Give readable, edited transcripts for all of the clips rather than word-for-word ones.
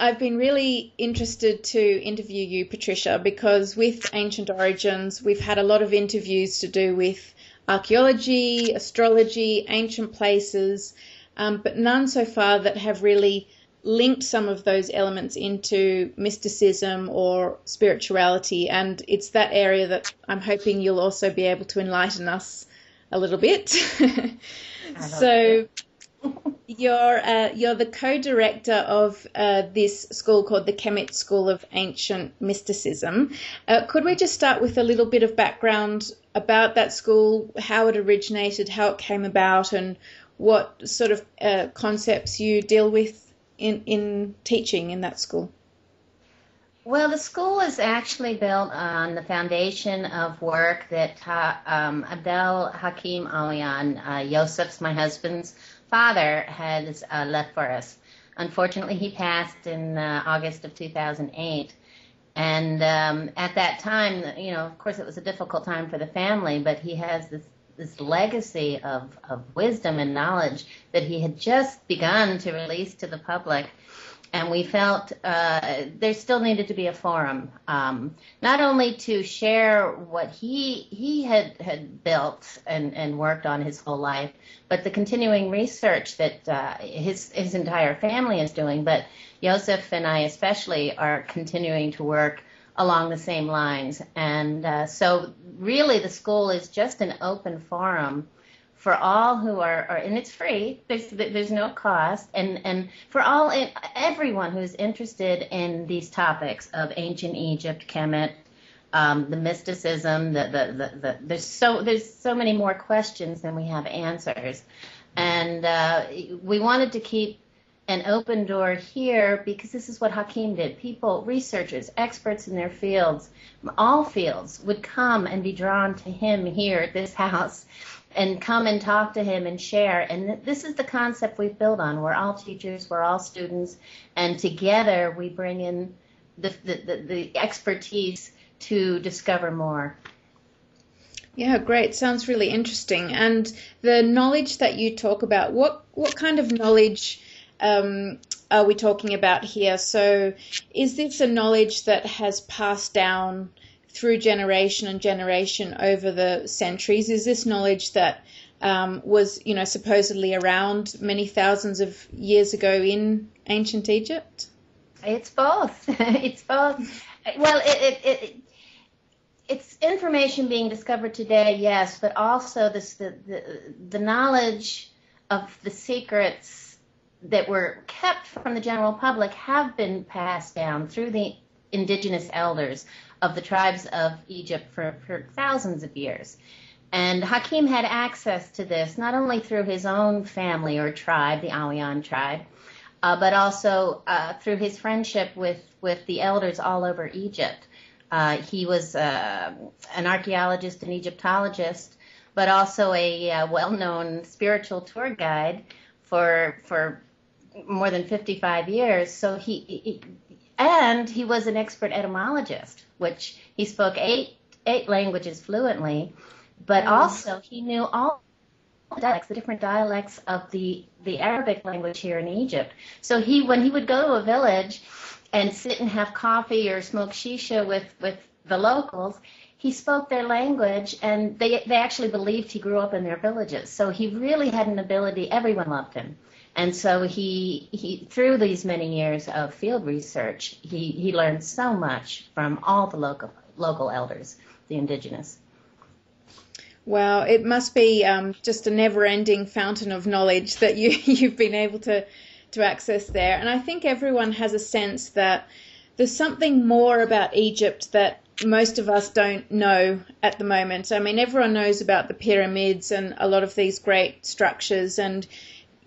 I've been really interested to interview you, Patricia, because with Ancient Origins, we've had a lot of interviews to do with archaeology, astrology, ancient places, but none so far that have really linked some of those elements into mysticism or spirituality. And it's that area that I'm hoping you'll also be able to enlighten us a little bit. So you're the co-director of this school called the Khemit School of Ancient Mysticism. Could we just start with a little bit of background about that school, how it originated, how it came about, and what sort of concepts you deal with in teaching in that school? Well, the school is actually built on the foundation of work that Abdel Hakim Awyan, Yosef's, my husband's father, has left for us. Unfortunately, he passed in August of 2008. And at that time, of course, it was a difficult time for the family, but he has this legacy of wisdom and knowledge that he had just begun to release to the public. And we felt there still needed to be a forum, not only to share what he had built and worked on his whole life, but the continuing research that his entire family is doing. But Joseph and I especially are continuing to work along the same lines. And so really the school is just an open forum for all who are, and it's free, there's no cost, and for everyone who's interested in these topics of ancient Egypt, Kemet, the mysticism, there's so many more questions than we have answers. And we wanted to keep an open door here because this is what Hakim did. People, researchers, experts in their fields, all fields, would come and be drawn to him here at this house and come and talk to him and share. And this is the concept we've built on. We're all teachers, we're all students, and together we bring in the expertise to discover more. Yeah, great. Sounds really interesting. And the knowledge that you talk about, what kind of knowledge are we talking about here? So is this a knowledge that has passed down through generation and generation over the centuries? Is this knowledge that was, supposedly around many thousands of years ago in ancient Egypt? It's both. It's both. Well, it's information being discovered today, yes, but also the knowledge of the secrets that were kept from the general public have been passed down through the indigenous elders of the tribes of Egypt for thousands of years. And Hakim had access to this not only through his own family or tribe, the Awyan tribe, but also through his friendship with the elders all over Egypt. He was an archaeologist and Egyptologist, but also a well-known spiritual tour guide for more than 55 years. So he was an expert etymologist, which he spoke eight languages fluently, but also he knew all the dialects, the different dialects of the Arabic language here in Egypt. So when he would go to a village and sit and have coffee or smoke shisha with the locals, he spoke their language, and they actually believed he grew up in their villages. So he really had an ability. Everyone loved him. And so he through these many years of field research, he learned so much from all the local elders, the indigenous. Wow, it must be just a never-ending fountain of knowledge that you've been able to access there. And I think everyone has a sense that there's something more about Egypt that most of us don't know at the moment. I mean, everyone knows about the pyramids and a lot of these great structures, and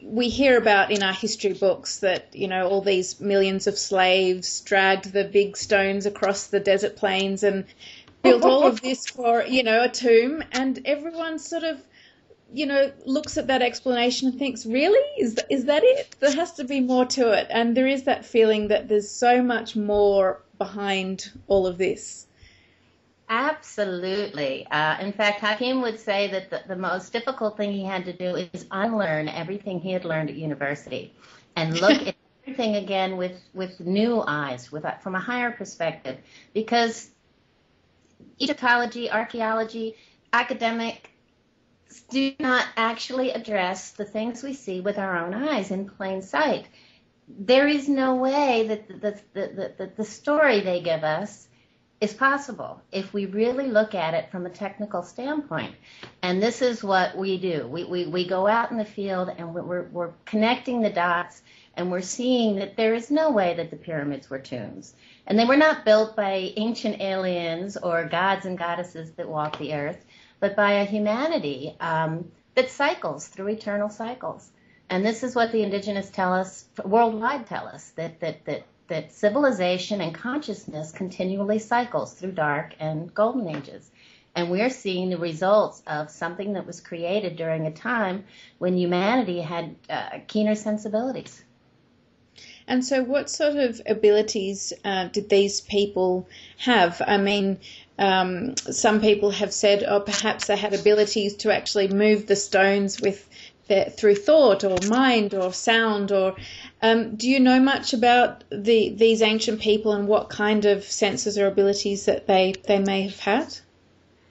we hear about in our history books that, all these millions of slaves dragged the big stones across the desert plains and built all of this for, a tomb. And everyone sort of, looks at that explanation and thinks, really? Is that it? There has to be more to it. And there is that feeling that there's so much more behind all of this. Absolutely. In fact, Hakim would say that the most difficult thing he had to do is unlearn everything he had learned at university and look at everything again with new eyes, from a higher perspective, because Egyptology, archaeology, academics do not actually address the things we see with our own eyes in plain sight. There is no way that the story they give us is possible if we really look at it from a technical standpoint. And this is what we do. We go out in the field and we're connecting the dots, and we're seeing that there is no way that the pyramids were tombs. And they were not built by ancient aliens or gods and goddesses that walk the earth, but by a humanity that cycles through eternal cycles. And this is what the indigenous worldwide tell us, that civilization and consciousness continually cycles through dark and golden ages. And we're seeing the results of something that was created during a time when humanity had keener sensibilities. And so what sort of abilities did these people have? I mean, some people have said, perhaps they had abilities to actually move the stones through thought or mind or sound. Or do you know much about these ancient people and what kind of senses or abilities that they may have had?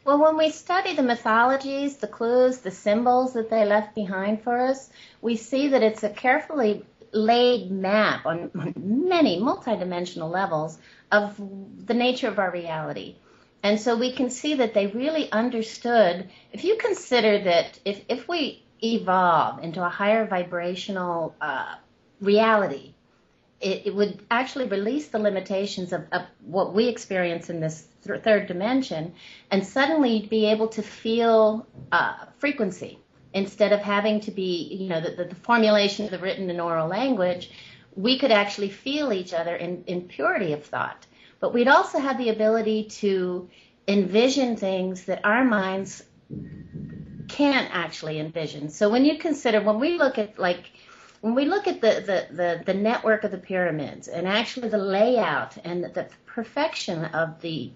Well, when we study the mythologies, the clues, the symbols that they left behind for us, we see that it's a carefully laid map on many multidimensional levels of the nature of our reality. And so we can see that they really understood. If you consider that if we evolve into a higher vibrational reality, it would actually release the limitations of what we experience in this third dimension, and suddenly be able to feel frequency. Instead of having to be, the formulation of the written and oral language, we could actually feel each other in purity of thought. But we'd also have the ability to envision things that our minds can't actually envision. So when you consider, when we look at the network of the pyramids, and actually the layout and the perfection of the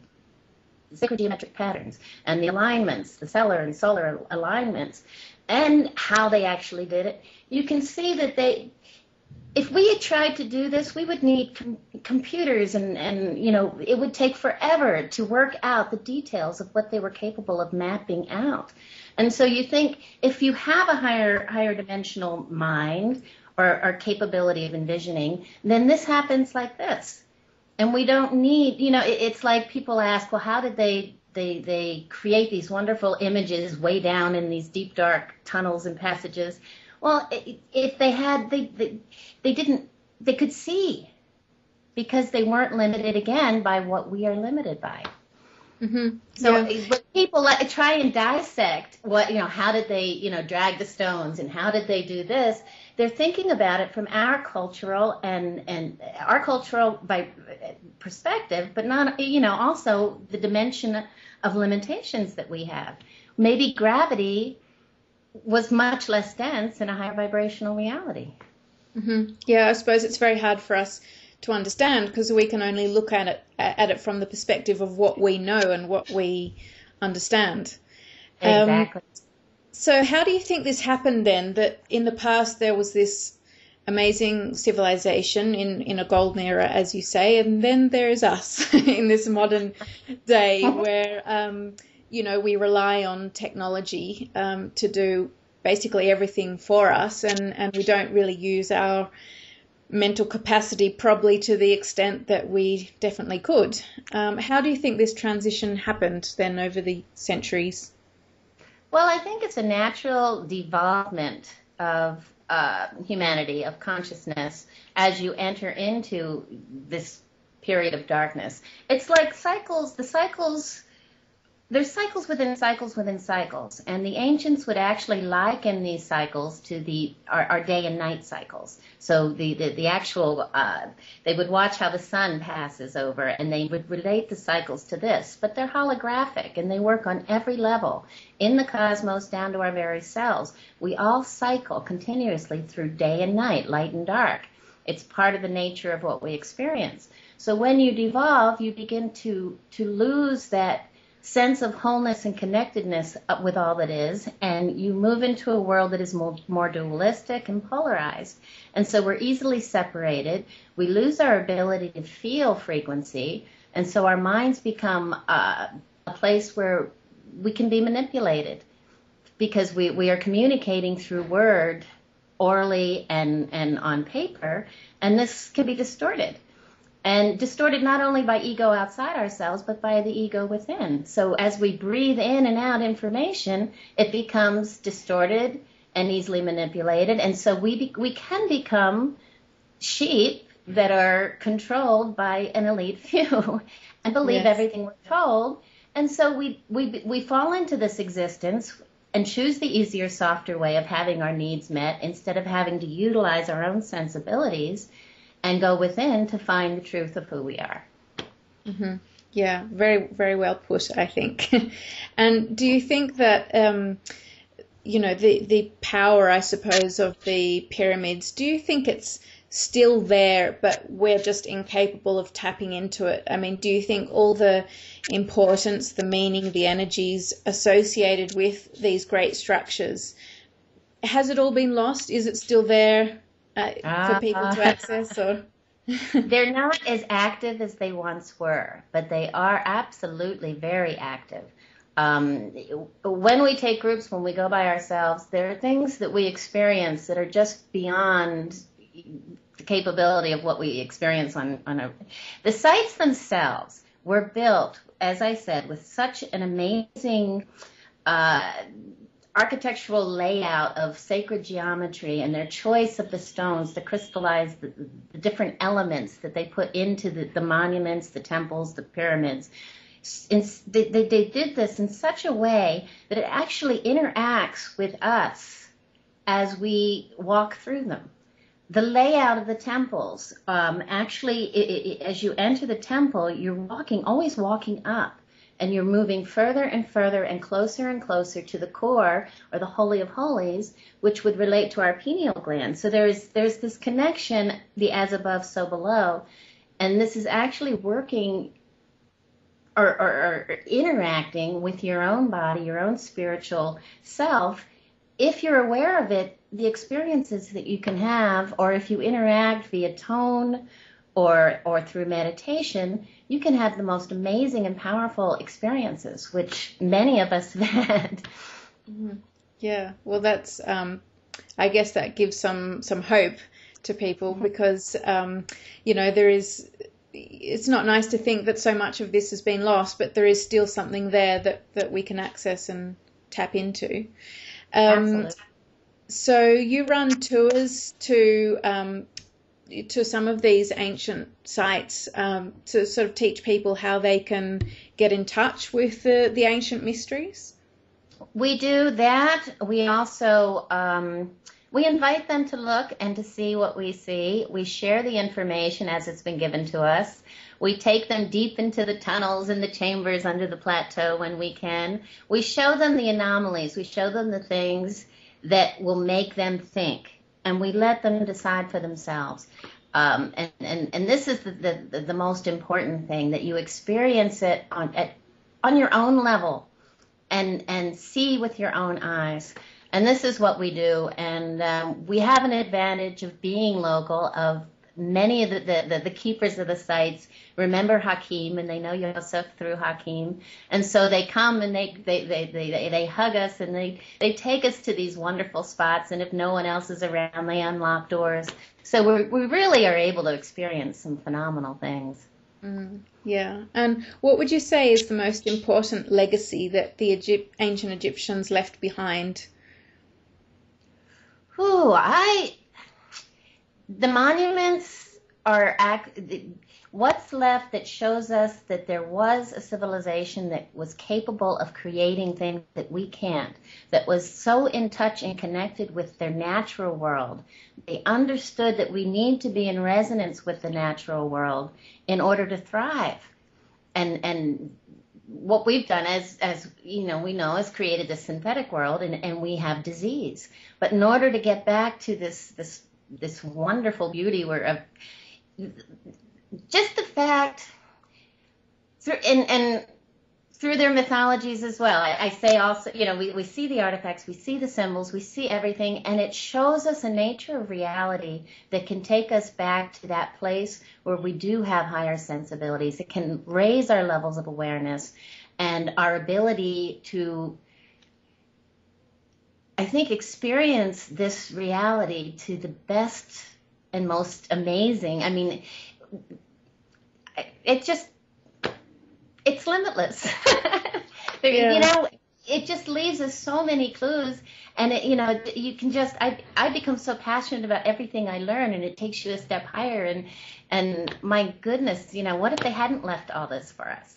sacred geometric patterns and the alignments, the stellar and solar alignments, and how they actually did it, you can see that if we had tried to do this, we would need computers and it would take forever to work out the details of what they were capable of mapping out. And so you think if you have a higher dimensional mind or capability of envisioning, then this happens like this. And we don't need, it's like people ask, well, how did they create these wonderful images way down in these deep, dark tunnels and passages? Well, if they had, they could see, because they weren't limited, again, by what we are limited by. Mm-hmm. So when people try and dissect how did they, drag the stones, and how did they do this, they're thinking about it from our cultural and our cultural by perspective, but not, also the dimension of limitations that we have. Maybe gravity was much less dense in a higher vibrational reality. Mm-hmm. Yeah, I suppose it's very hard for us to understand because we can only look at it from the perspective of what we know and what we understand. Exactly. So how do you think this happened then, that in the past there was this amazing civilization in a golden era, as you say, and then there is us in this modern day where, we rely on technology to do basically everything for us, and we don't really use our mental capacity probably to the extent that we definitely could. How do you think this transition happened then over the centuries? Well, I think it's a natural development of humanity, of consciousness, as you enter into this period of darkness. It's like cycles. There's cycles within cycles within cycles, and the ancients would actually liken these cycles to our day and night cycles. So the actual, they would watch how the sun passes over, and they would relate the cycles to this, but they're holographic, and they work on every level, in the cosmos down to our very cells. We all cycle continuously through day and night, light and dark. It's part of the nature of what we experience. So when you devolve, you begin to lose that sense of wholeness and connectedness with all that is, and you move into a world that is more dualistic and polarized. And so we're easily separated. We lose our ability to feel frequency, and so our minds become a place where we can be manipulated because we are communicating through word, orally and on paper, and this can be distorted. And distorted not only by ego outside ourselves, but by the ego within. So as we breathe in and out information, it becomes distorted and easily manipulated. And so we can become sheep that are controlled by an elite few and believe everything we're told. And so we fall into this existence and choose the easier, softer way of having our needs met instead of having to utilize our own sensibilities and go within to find the truth of who we are. Mm-hmm. Yeah, very, very well put, I think. And do you think that, the power, I suppose, of the pyramids, do you think it's still there, but we're just incapable of tapping into it? I mean, do you think all the importance, the meaning, the energies associated with these great structures, has it all been lost? Is it still there for people to access? Or they're not as active as they once were, but they are absolutely very active. When we take groups, when we go by ourselves, there are things that we experience that are just beyond the capability of what we experience the sites themselves were built, as I said, with such an amazing architectural layout of sacred geometry and their choice of the stones to crystallize the different elements that they put into the monuments, the temples, the pyramids. They did this in such a way that it actually interacts with us as we walk through them. The layout of the temples, actually, as you enter the temple, you're always walking up. And you're moving further and further and closer to the core, or the Holy of Holies, which would relate to our pineal gland. So there's this connection, the as above, so below. And this is actually working or interacting with your own body, your own spiritual self. If you're aware of it, the experiences that you can have, or if you interact via tone or through meditation, you can have the most amazing and powerful experiences, which many of us have had. Mm-hmm. Yeah, well, that's, I guess that gives some hope to people, because, it's not nice to think that so much of this has been lost, but there is still something there that we can access and tap into. Absolutely. So you run tours to some of these ancient sites to sort of teach people how they can get in touch with the ancient mysteries? We do that. We also we invite them to look and to see what we see. We share the information as it's been given to us. We take them deep into the tunnels and the chambers under the plateau when we can. We show them the anomalies. We show them the things that will make them think. And we let them decide for themselves. And this is the most important thing, that you experience it on your own level and see with your own eyes. And this is what we do. And we have an advantage of being local, of many of the keepers of the sites remember Hakim, and they know Yosef through Hakim, and so they come and they hug us, and they take us to these wonderful spots, and if no one else is around, they unlock doors. So we really are able to experience some phenomenal things. Yeah. And what would you say is the most important legacy that the ancient Egyptians left behind? The monuments are what's left that shows us that there was a civilization that was capable of creating things that we can't, that was so in touch and connected with their natural world. They understood that we need to be in resonance with the natural world in order to thrive. And what we've done, as you know, is created this synthetic world, and we have disease. But in order to get back to this wonderful beauty just the fact, and through their mythologies as well. I say also, we see the artifacts, we see the symbols, we see everything, and it shows us a nature of reality that can take us back to that place where we do have higher sensibilities. It can raise our levels of awareness and our ability to, I think, experience this reality to the best and most amazing. I mean, it's limitless. It just leaves us so many clues, and you can just, I become so passionate about everything I learn, and it takes you a step higher, and my goodness, what if they hadn't left all this for us?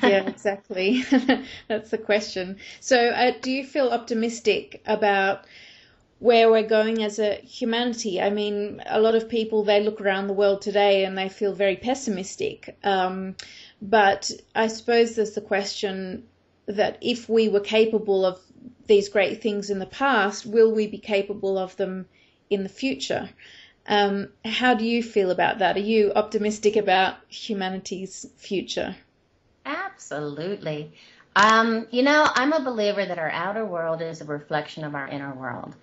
Yeah, exactly. That's the question. So do you feel optimistic about where we're going as a humanity? I mean, a lot of people, they look around the world today and they feel very pessimistic. But I suppose there's the question that if we were capable of these great things in the past, will we be capable of them in the future? How do you feel about that? Are you optimistic about humanity's future? Absolutely. I'm a believer that our outer world is a reflection of our inner world.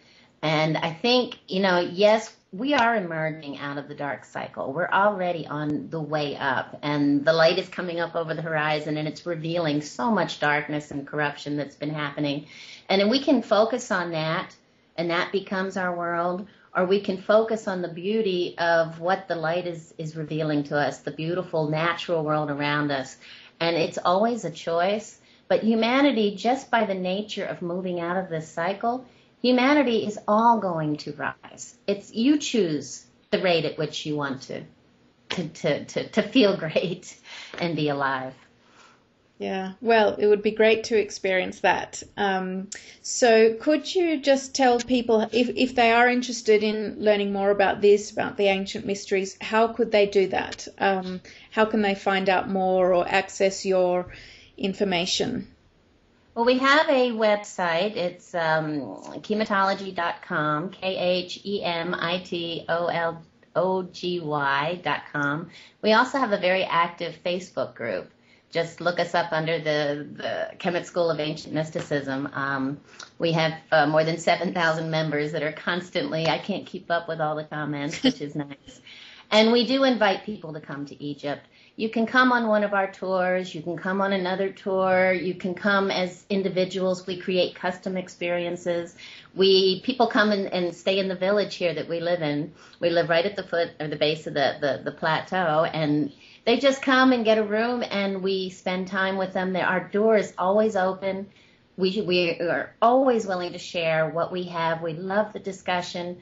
And I think, yes, we are emerging out of the dark cycle. We're already on the way up, and the light is coming up over the horizon, and it's revealing so much darkness and corruption that's been happening. And then we can focus on that, and that becomes our world, or we can focus on the beauty of what the light is revealing to us, the beautiful natural world around us. And it's always a choice. But humanity, just by the nature of moving out of this cycle, humanity is all going to rise. It's you choose the rate at which you want to feel great and be alive. Yeah, well, it would be great to experience that. So could you just tell people, if they are interested in learning more about this, about the ancient mysteries, how could they do that? How can they find out more or access your information? Well, we have a website. It's Khemitology.com, Khemitology.com. We also have a very active Facebook group. Just look us up under the Khemit School of Ancient Mysticism. We have more than 7,000 members that are constantly, I can't keep up with all the comments, which is nice. And we do invite people to come to Egypt. You can come on one of our tours. You can come on another tour. You can come as individuals. We create custom experiences. People come and stay in the village here that we live in. We live right at the foot or the base of the plateau, and they just come and get a room, and we spend time with them. Our door is always open. We are always willing to share what we have. We love the discussion.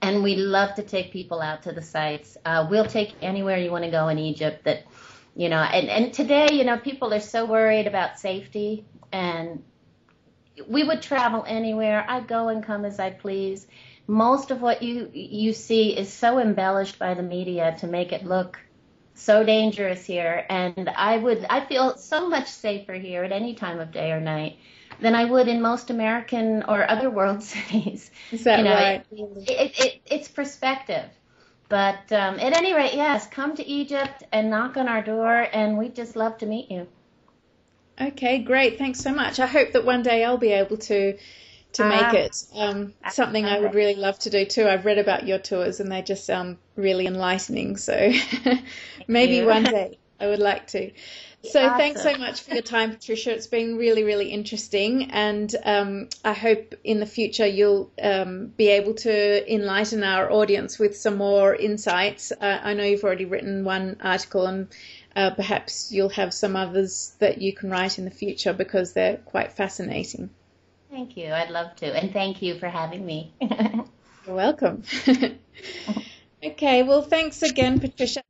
And we love to take people out to the sites. We'll take anywhere you want to go in Egypt. And today, people are so worried about safety, and we would travel anywhere. I go and come as I please. Most of what you see is so embellished by the media to make it look so dangerous here. And I feel so much safer here at any time of day or night than I would in most American or other world cities. Is that right? It's perspective. But at any rate, yes, come to Egypt and knock on our door, and we'd just love to meet you. Okay, great. Thanks so much. I hope that one day I'll be able to make it. Something I would really love to do too. I've read about your tours, and they just sound really enlightening. So maybe one day I would like to. So awesome. Thanks so much for your time, Patricia. It's been really, really interesting, and I hope in the future you'll be able to enlighten our audience with some more insights. I know you've already written one article, and perhaps you'll have some others that you can write in the future because they're quite fascinating. Thank you. I'd love to, and thank you for having me. You're welcome. Okay, well, thanks again, Patricia.